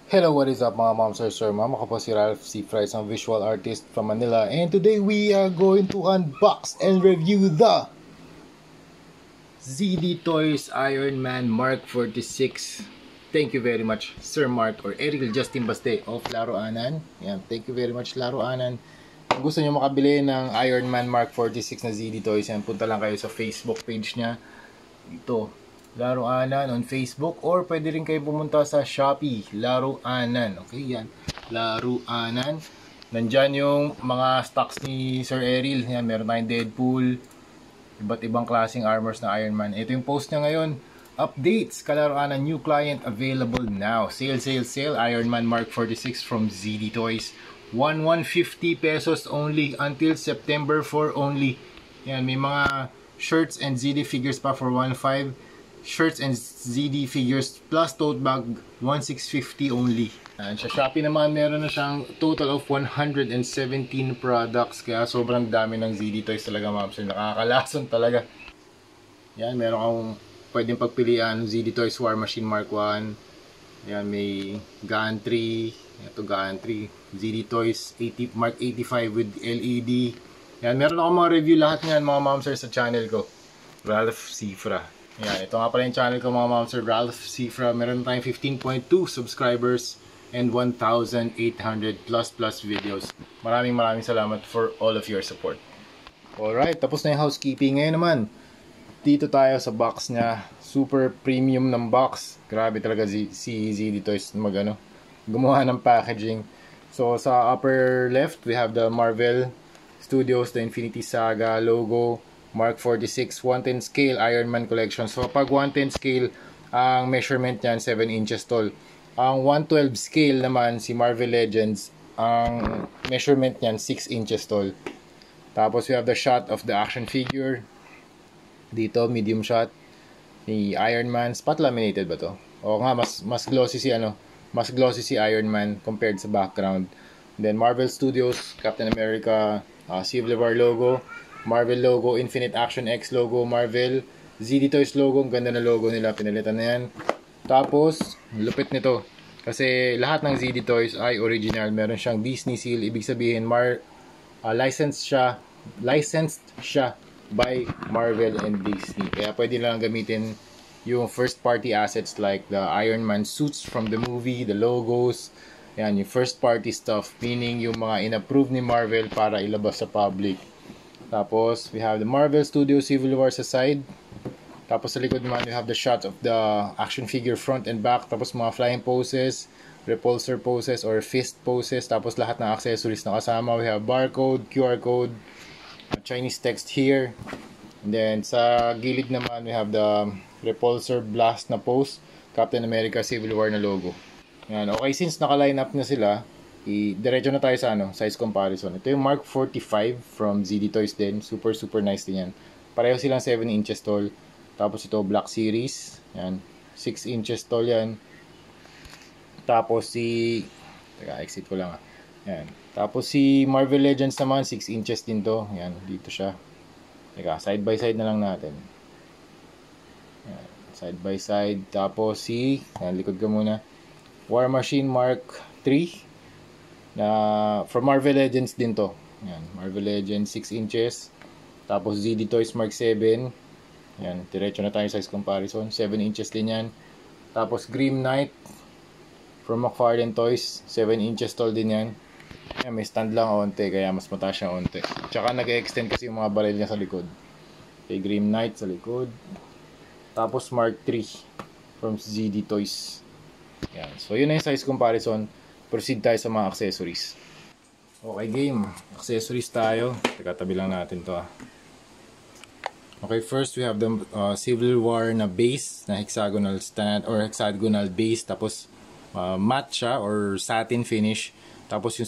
Hello, what is up mga moms or sir? Mama ko po si Ralph C. Fry, isang visual artist from Manila. And today we are going to unbox and review the ZD Toys Iron Man Mark 46. Thank you very much Sir Mark or Eric Justin Baste of Laruanan. Yan, thank you very much Laruanan. Kung gusto nyo makabili ng Iron Man Mark 46 na ZD Toys, yan, punta lang kayo sa Facebook page niya. Ito, Laruanan on Facebook, or pwede rin kayo pumunta sa Shopee, Laruanan. Okay, yan. Laruanan. Nandyan yung mga stocks ni Sir Errol. Yan, meron tayong Deadpool. Iba't ibang klaseng armors na Iron Man. Ito yung post niya ngayon. Updates, Kalaruanan, new client available now. Sale, sale, sale. Iron Man Mark 46 from ZD Toys. 150 pesos only until September 4 only. Yan, may mga shirts and ZD figures pa for 1.5. Shirts and ZD figures plus tote bag 1,650 only. And sa Shopee naman meron na siyang total of 117 products, kaya sobrang dami ng ZD Toys talaga, maps. Nakakalason talaga. Yan, meron kang pwedeng pagpilian. ZD Toys War Machine Mark 1. Yan, may gantry. Ito gantry. ZD Toys 80, Mark 85 with LED. Yan, meron ako mga review lahat niyan mga momsers sa channel ko, Ralph Cifra. Yan, ito nga pala yung channel ko mga momsers, Ralph Cifra. Meron tayong 15.2 subscribers and 1,800 plus videos. Maraming salamat for all of your support. Alright, tapos na yung housekeeping. Ngayon naman, dito tayo sa box niya. Super premium ng box. Grabe talaga si ZD Toys gumawa ng packaging. So sa upper left, we have the Marvel Studios, the Infinity Saga logo, Mark 46, 110 scale Iron Man collection. So pag 110 scale, ang measurement niyan 7 inches tall. Ang 112 scale naman, si Marvel Legends, ang measurement niyan 6 inches tall. Tapos we have the shot of the action figure. Dito, medium shot. Ni Iron Man, spot laminated ba to? O nga, mas glossy si mas glossy si Iron Man compared sa background. Then Marvel Studios, Captain America, Civil War logo, Marvel logo, Infinite Action X logo, Marvel, ZD Toys logo, ang ganda na logo nila, pinalitan na yan. Tapos, lupit nito, kasi lahat ng ZD Toys ay original, meron siyang Disney seal, ibig sabihin, licensed siya by Marvel and Disney. Kaya pwede lang gamitin yung first party assets like the Iron Man suits from the movie, the logos, yan, yung first party stuff, meaning yung mga in-approve ni Marvel para ilabas sa public. Tapos, we have the Marvel Studios Civil War sa side. Tapos, sa likod naman, we have the shots of the action figure front and back. Tapos, mga flying poses, repulsor poses, or fist poses. Tapos, lahat ng accessories na kasama. We have barcode, QR code, Chinese text here. And then, sa gilid naman, we have the repulsor blast na pose, Captain America Civil War na logo. Yan. Okay, since naka-line up na sila, diretso na tayo sa size comparison. Ito yung Mark 45 from ZD Toys din. Super nice din yan. Pareho silang 7 inches tall. Tapos ito Black Series. Yan. 6 inches tall yan. Tapos exit ko lang. Yan. Tapos si Marvel Legends naman 6 inches din to. Yan, dito siya. Side by side na lang natin. Yan. Side by side. Tapos likod ka muna. War Machine Mark 3. From Marvel Legends din to. Yan, Marvel Legends 6 inches. Tapos ZD Toys Mark 7. Yan, diretso na tayo size comparison. 7 inches din yan. Tapos Grim Knight from McFarlane Toys, 7 inches tall din yan. Yan, may stand lang onte, kaya mas mataas siya onte. Tsaka nag-extend kasi yung mga baril niya sa likod. Okay, Grim Knight sa likod. Tapos Mark 3 from ZD Toys. Yan, so yun na yung size comparison. Proceed tayo sa mga accessories. Okay, game. Accessories tayo. Teka, tabi lang natin to. Okay, first we have the Civil War na base, na hexagonal stand or hexagonal base. Tapos matte siya or satin finish. Tapos yung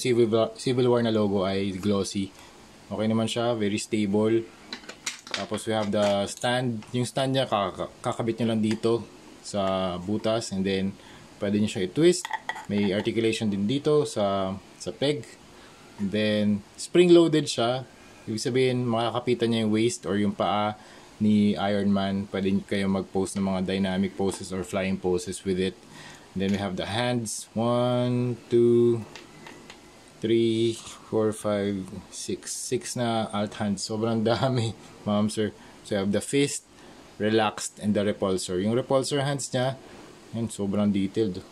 Civil War na logo ay glossy. Okay naman siya, very stable. Tapos we have the stand. Yung stand niya, kakabit niya lang dito sa butas. And then, pwede niyo siya i-twist. May articulation din dito sa peg. And then, spring-loaded siya. Ibig sabihin, makakapitan niya yung waist or yung paa ni Iron Man. Pwede kayo mag-post ng mga dynamic poses or flying poses with it. And then we have the hands. 1, 2, 3, 4, 5, 6. 6 na alt hands. Sobrang dami, ma'am sir. So you have the fist, relaxed, and the repulsor. Yung repulsor hands niya, yan, sobrang detailed.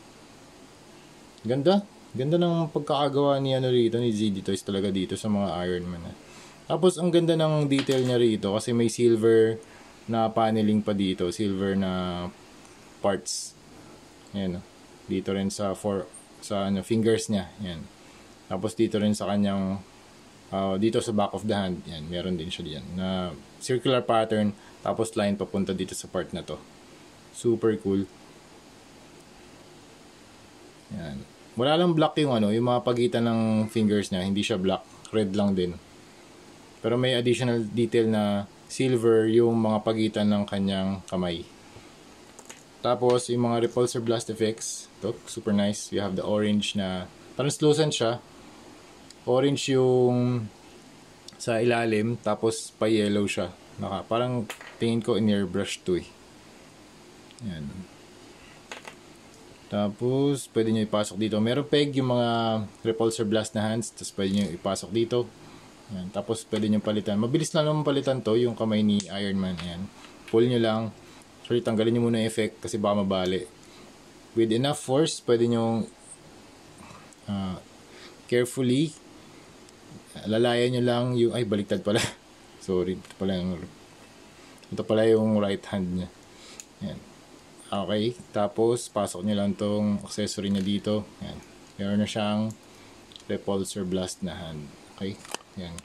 Ganda. Ganda ng pagkakagawa ni rito, ni ZD Toys talaga dito sa mga Iron Man. Tapos ang ganda ng detail niya rito kasi may silver na paneling pa dito, silver na parts. Yan. Dito rin sa fingers niya. Yan. Tapos dito rin sa kanyang dito sa back of the hand. Yan, meron din siya diyan na circular pattern tapos line papunta dito sa part na to. Super cool. Yan. Wala lang black yung yung mga pagitan ng fingers niya, hindi siya black, red lang din. Pero may additional detail na silver yung mga pagitan ng kanyang kamay. Tapos yung mga repulsor blast effects, to super nice. You have the orange na translucent siya. Orange yung sa ilalim, tapos pa yellow siya. Parang tingin ko in-airbrush to eh. Yan. Tapos, pwede nyo ipasok dito. Meron peg yung mga repulsor blast na hands. Tapos, pwede nyo ipasok dito. Ayan. Tapos, pwede nyo palitan. Mabilis lang naman palitan to, yung kamay ni Iron Man. Ayan. Pull nyo lang. Sorry, tanggalin nyo muna yung effect kasi baka mabali. With enough force, pwede nyo carefully lalayan nyo lang yung... Ay, baliktad pala. Sorry. Ito pala yung right hand niya. Ayan. Okay, tapos pasok nyo lang tong accessory na dito. Yan. Meron na siyang repulsor blast na hand. Okay, yan.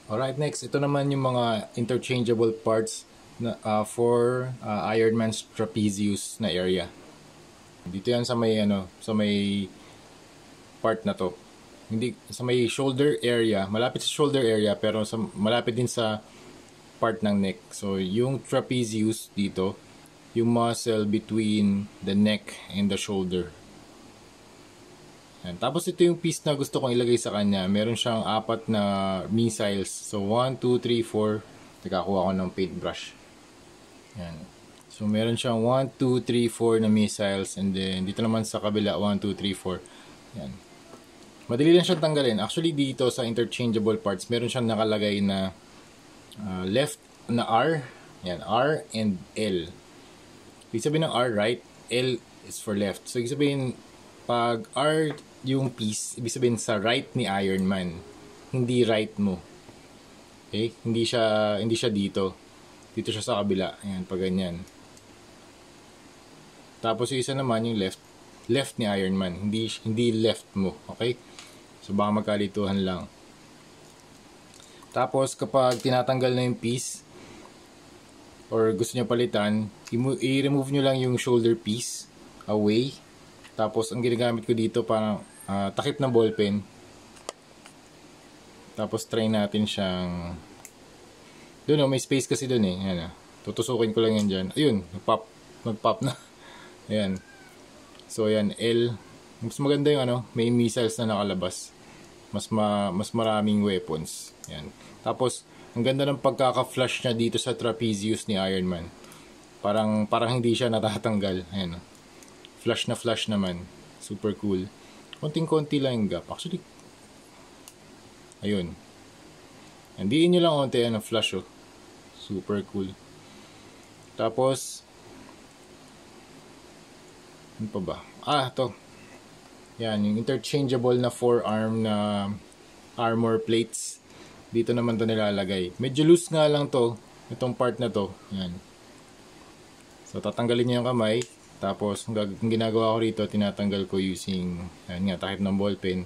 Alright, next, ito naman yung mga interchangeable parts na, for Iron Man's trapezius na area. Dito yan sa may sa may part na to. Hindi sa may shoulder area, malapit sa shoulder area pero malapit din sa part ng neck. So yung trapezius dito, yung muscle between the neck and the shoulder. Yan. Tapos ito yung piece na gusto kong ilagay sa kanya. Meron siyang 4 na missiles. So 1, 2, 3, 4. Nakakuha ko ng paintbrush. Yan. So meron siyang 1, 2, 3, 4 na missiles, and then dito naman sa kabila 1, 2, 3, 4. Yan. Madali lang siyang tanggalin. Actually, dito sa interchangeable parts, meron siyang nakalagay na left na R. Yan, R and L. Ibig sabihin ng R, right. L is for left. So, ibig sabihin, pag R yung piece, ibig sabihin sa right ni Iron Man. Hindi right mo. Okay? Hindi siya dito. Dito siya sa kabila. Ayan, pag ganyan. Tapos, yung isa naman, yung left. Left ni Iron Man. Hindi left mo. Okay? So, baka magkalituhan lang. Tapos, kapag tinatanggal na yung piece, or gusto nyo palitan, i-remove nyo lang yung shoulder piece away. Tapos, ang ginagamit ko dito, parang takip ng ballpen. Tapos, try natin siyang... Doon, may space kasi doon eh. Ayan, tutusukin ko lang yan dyan. Ayun, nag-pop na. Ayan. So, ayan, L. Mas maganda yung may missiles na nakalabas. Mas maraming weapons. Yan. Tapos, ang ganda ng pagkaka-flush niya dito sa trapezius ni Iron Man. Parang hindi siya natatanggal. Ayan. Flush na flush naman. Super cool. Konting-konti lang yung gap. Actually, ayun. Handiin nyo lang konti flush oh. Super cool. Tapos, ano pa ba? To. Yan, yung interchangeable na forearm na armor plates. Dito naman to nilalagay. Medyo loose nga lang to, itong part na to. Yan. So, tatanggalin niyo yung kamay. Tapos, ang ginagawa ko rito, tinatanggal ko using, yan nga, takip ng ballpen.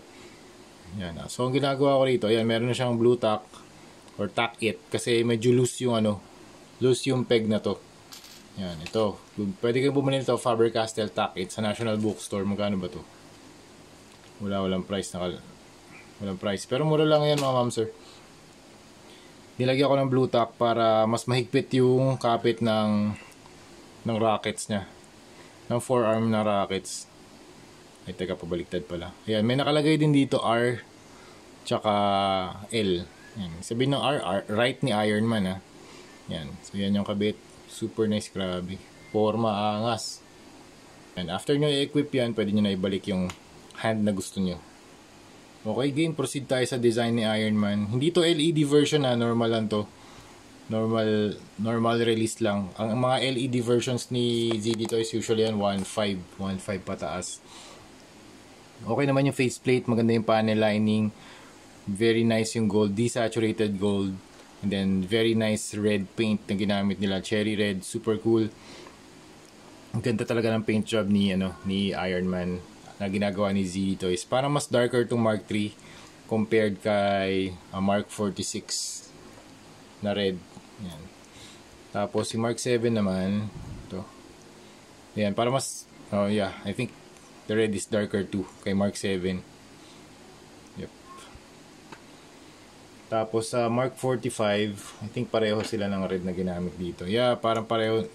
Yan. So, ang ginagawa ko rito, yan, meron na siyang blue tack or tack it. Kasi medyo loose yung loose yung peg na to. Yan, ito. Pwede kayong bumili nito, Faber-Castell tack it sa National Bookstore. Magkano ba to? Walang price walang price. Pero mura lang yan mga ma'am sir. Nilagyan ko ng blue tack para mas mahigpit yung kapit ng rockets niya. Ng forearm na rockets. Ay, teka, pabaliktad pala. Ayan, may nakalagay din dito R tsaka L. Ayan, sabihin ng R, right ni Iron Man, ha. Ayan, so yan yung kabit. Super nice, grabe. Forma, angas. And after nyo i-equip yan, pwede nyo na ibalik yung hand na gusto nyo. Okay, game. Proceed tayo sa design ni Iron Man. Hindi to LED version, ha. Normal lang to. Normal release lang. Ang mga LED versions ni ZD Toys usually yan 1.5 pataas. Okay naman yung faceplate, maganda yung panel lining. Very nice yung gold, desaturated gold. And then very nice red paint na ginamit nila, cherry red, super cool. Ang ganda talaga ng paint job ni Iron Man na ginagawa ni ZD Toys. Parang mas darker tong Mark III compared kay Mark 46 na red. Yan. Tapos si Mark 7 naman, to. Yan, para mas I think the red is darker too kay Mark 7. Yep. Tapos sa Mark 45, I think pareho sila ng red na ginamit dito. Yeah, parang pareho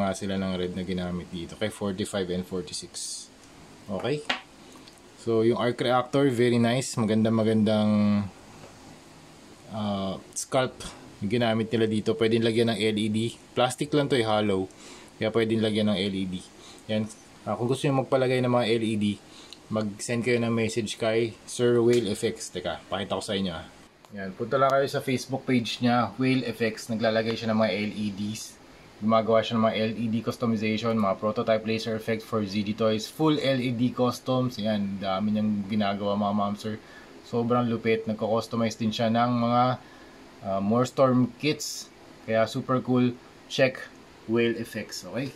nga sila ng red na ginamit dito kay 45 and 46. Okay? So yung arc reactor, very nice, magandang sculpt yung ginamit nila dito. Pwedeng lagyan ng LED. Plastic lang to, hollow. Kaya pwedeng lagyan ng LED. Yan. Kung gusto nyo magpalagay ng mga LED, mag-send kayo ng message kay Sir Whale Effects. Teka, pakita ko sa inyo. Yan, punta lang kayo sa Facebook page niya, Whale Effects. Naglalagay siya ng mga LEDs. Gumagawa siya ng mga LED customization, mga prototype laser effect for ZD Toys. Full LED customs. Yan, dami niyang ginagawa mga mamsir. Sobrang lupit. Nagko-customize din siya ng mga more storm kits. Kaya super cool. Check Whale Effects. Okay?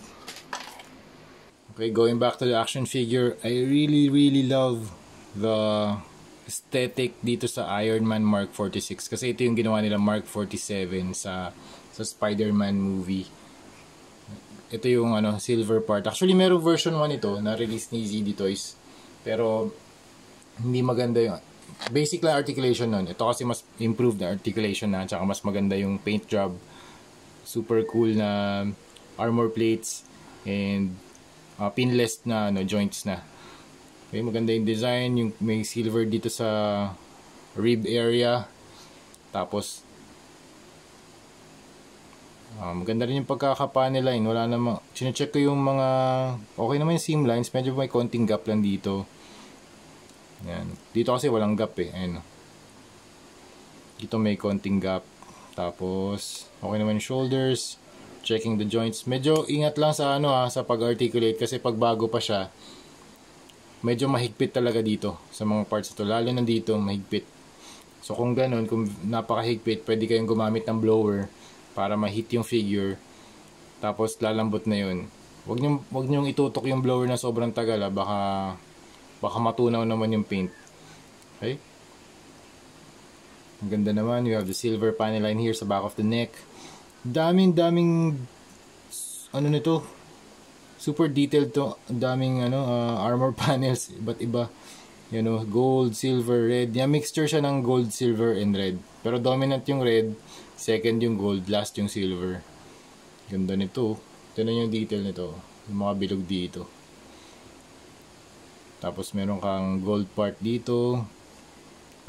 Okay, going back to the action figure, I really love the aesthetic dito sa Iron Man Mark 46 kasi ito yung ginawa nila Mark 47 sa Spider-Man movie. Ito yung silver part. Actually, merong version 1 ito na release ni ZD Toys. Pero hindi maganda yung basic lang articulation nun. Ito kasi mas improved na articulation na, tsaka mas maganda yung paint job. Super cool na armor plates and pinless na joints na. Okay, maganda yung design, yung may silver dito sa rib area. Tapos maganda rin yung pagkaka-panel line. Wala namang chine-check ko yung mga okay naman yung seam lines, medyo may konting gap lang dito. Yan. Dito kasi walang gap eh. Ayun. Dito may konting gap. Tapos okay naman yung shoulders. Checking the joints. Medyo ingat lang sa sa pag-articulate kasi pag bago pa siya, medyo mahigpit talaga dito sa mga parts ito. Lalo na dito, mahigpit. So kung ganun, kung napakahigpit, pwede kayong gumamit ng blower para ma-hit yung figure. Tapos lalambot na yun. Wag niyong itutok yung blower na sobrang tagal, baka matunaw naman yung paint. Okay? Ang ganda naman. We have the silver panel line here sa back of the neck. Daming nito, super detailed to. Daming armor panels, iba't iba, gold, silver, red. Yan, mixture siya ng gold, silver and red, pero dominant yung red, second yung gold, last yung silver. Ganda nito. Ito na yung detail nito, yung mga bilog dito. Tapos meron kang gold part dito,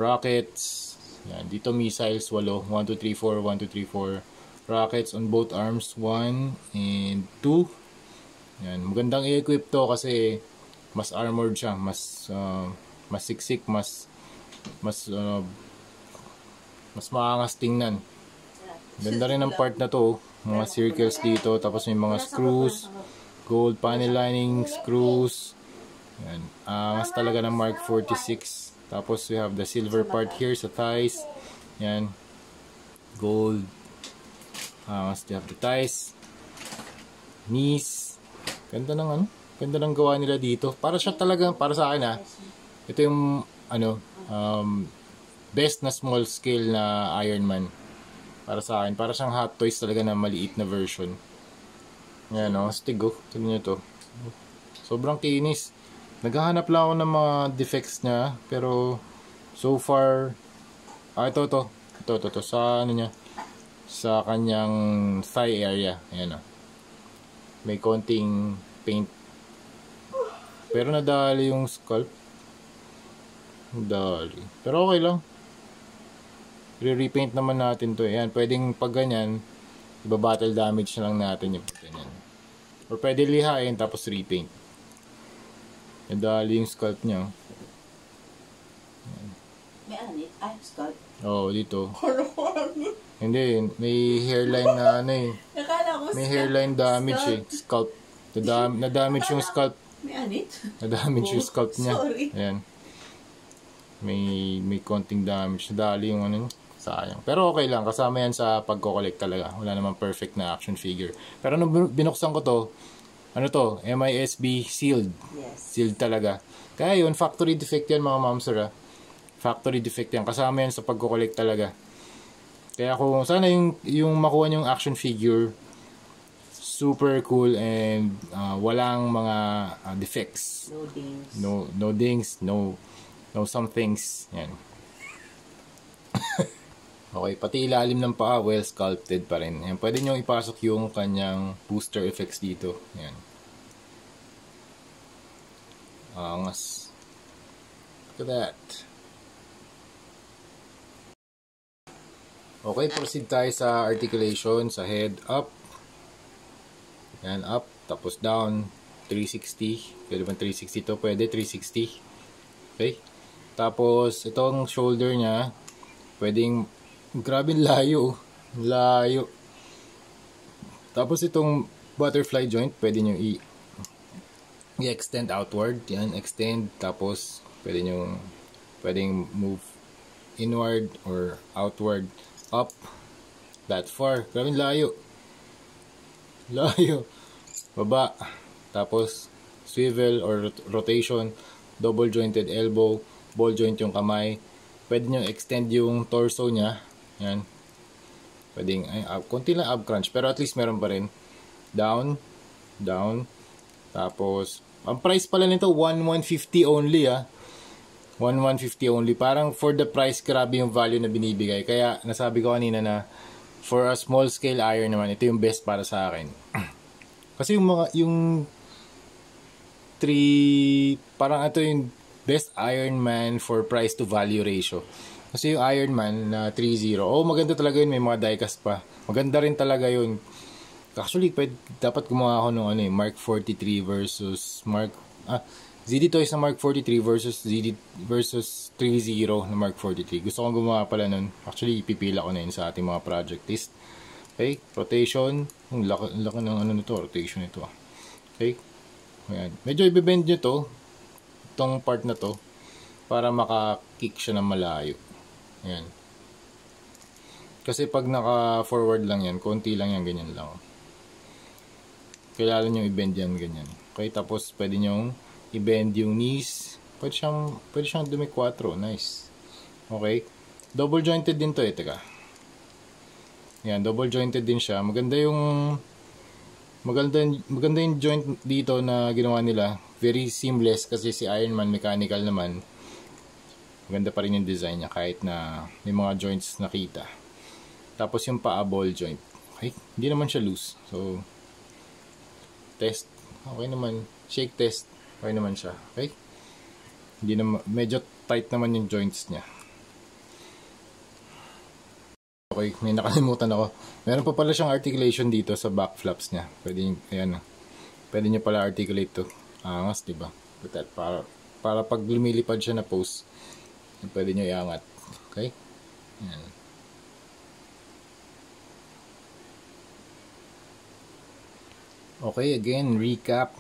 rockets. Yan, dito missiles 8, 1, 2, 3, 4, 1, 2, 3, 4 rockets on both arms, 1 and 2. Yan, magandang i-equip to kasi mas armored siya, mas siksik, mas maangas tingnan. Ganda rin ang part na to, mga circles dito, tapos may mga screws, gold panel lining, screws. Yan, angas talaga ng Mark 46. Tapos we have the silver part here sa thighs. Yan, gold. Mas have the thighs, knees. Ganda ng gawa nila dito. Para siya talaga, para sa akin ito yung best na small scale na Iron Man. Para sa akin, para siyang Hot Toys talaga na maliit na version. Yan stig tignan nyo to. Sobrang kinis. Naghahanap lang ako ng mga defects niya, pero so far ito sa niya, sa kanyang thigh area. Ayan may konting paint Pero nadali yung scalp. Nadali. Pero okay lang. Re-repaint naman natin to. Ayan, pwedeng pag ganyan, iba-battle damage na lang natin yung ganyan. Or pwede lihain tapos repaint. Nadali yung scalp niya. May anit? Ay, scalp. Oo, dito. Hindi, may hairline na ano eh. Nakala ko May hairline damage eh. Scalp. Na-damage yung scalp. May anit? Na-damage yung scalp niya. Sorry. Ayan. May konting damage. Nadali yung ano. Sayang. Pero okay lang. Kasama yan sa pagko-collect talaga. Wala namang perfect na action figure. Pero nung binuksan ko to, ano to? MISB sealed. Yes. Sealed talaga. Kaya yun, factory defect yan mga ma'am sir. Factory defect yan. Kasama yan sa pagko-collect talaga. Kaya kung sana yung makuha yung action figure, super cool and walang mga defects. No dings. No dings, no some things. Yan. Okay, pati ilalim ng paa, well sculpted pa rin. Yan, pwede nyo ipasok yung kanyang booster effects dito. Yan. Angas. Look at that. Okay, proceed tayo sa articulation, sa head, up. Yan, up, tapos down, 360. Pwede ba 360 to? Pwede, 360. Okay. Tapos, itong shoulder niya, pwedeng, grabe layo. Layo. Tapos, itong butterfly joint, pwede nyo i-extend outward. Yan, extend. Tapos, pwedeng move inward or outward. Up that far. Grabe layo. Layo. Baba. Tapos swivel or rotation, double jointed elbow, ball joint yung kamay. Pwede nyo extend yung torso niya. Yan. Pwedeng konti lang ab crunch pero at least meron pa rin. Down, down. Tapos ang price pala nito 1,150 only 1,150 only. Parang for the price, grabe yung value na binibigay. Kaya, nasabi ko kanina na for a small scale iron naman, ito yung best para sa akin. Kasi yung 3, parang ito yung best Iron Man for price to value ratio. Kasi yung Iron Man na 3.0, maganda talaga yun, may mga diecast pa. Maganda rin talaga yun. Actually, dapat gumawa ako ng Mark 43 versus ZD Toys na Mark 43 versus ZD versus 3.0 na Mark 43. Gusto kong gumawa pala nun. Actually, ipipila ko na yun sa ating mga project list. Okay, rotation. Ang laki ng nito, rotation nito. Okay. Ayan. Medyo ibibend nyo to. Itong part na to. Para maka-kick siya ng malayo. Ayan. Kasi pag naka-forward lang yan, konti lang yan, ganyan lang. Kailangan nyo i-bend yan, ganyan. Okay, tapos pwede nyo i-bend yung knees. Pwede siyang dumi-4. Nice. Okay. Double jointed din to teka. Yan, double jointed din siya. Maganda yung joint dito na ginawa nila. Very seamless kasi si Iron Man mechanical naman. Maganda pa rin yung design niya kahit na may mga joints nakita. Tapos yung paa ball joint. Okay. Hindi naman siya loose. So, test. Okay naman. Shake test. Okay naman siya. Okay? Hindi na, medyo tight naman yung joints niya. Okay, may nakalimutan ako. Meron pa pala siyang articulation dito sa back flaps niya. Pwede, ayan. Pwede niyo pala articulate to. Angas, diba? Para pag lumilipad siya na pose, pwede niyo iangat. Okay? Ayan. Okay, again, recap.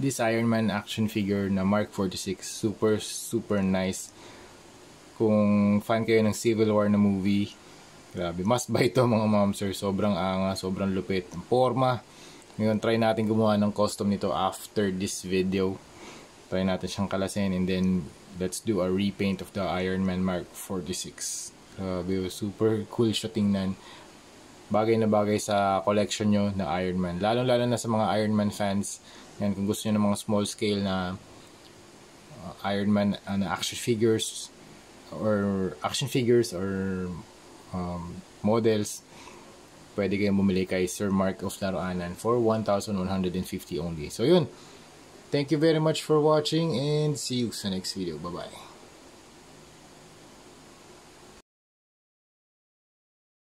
This Iron Man action figure na Mark 46, super nice. Kung fan kayo ng Civil War na movie, grabe, must buy to mga ma'am sir. Sobrang angas, sobrang lupit. Ang forma. Ngayon, try natin gumawa ng custom nito after this video. Try natin siyang kalasin and then let's do a repaint of the Iron Man Mark 46. Grabe, super cool siya tingnan. Bagay na bagay sa collection nyo na Iron Man. Lalo na sa mga Iron Man fans. Yan, kung gusto nyo ng mga small scale na Iron Man action figures or models, pwede kayong bumili kay Sir Mark of Laruanan for 1,150 only. So yun, Thank you very much for watching and see you sa next video. Bye-bye.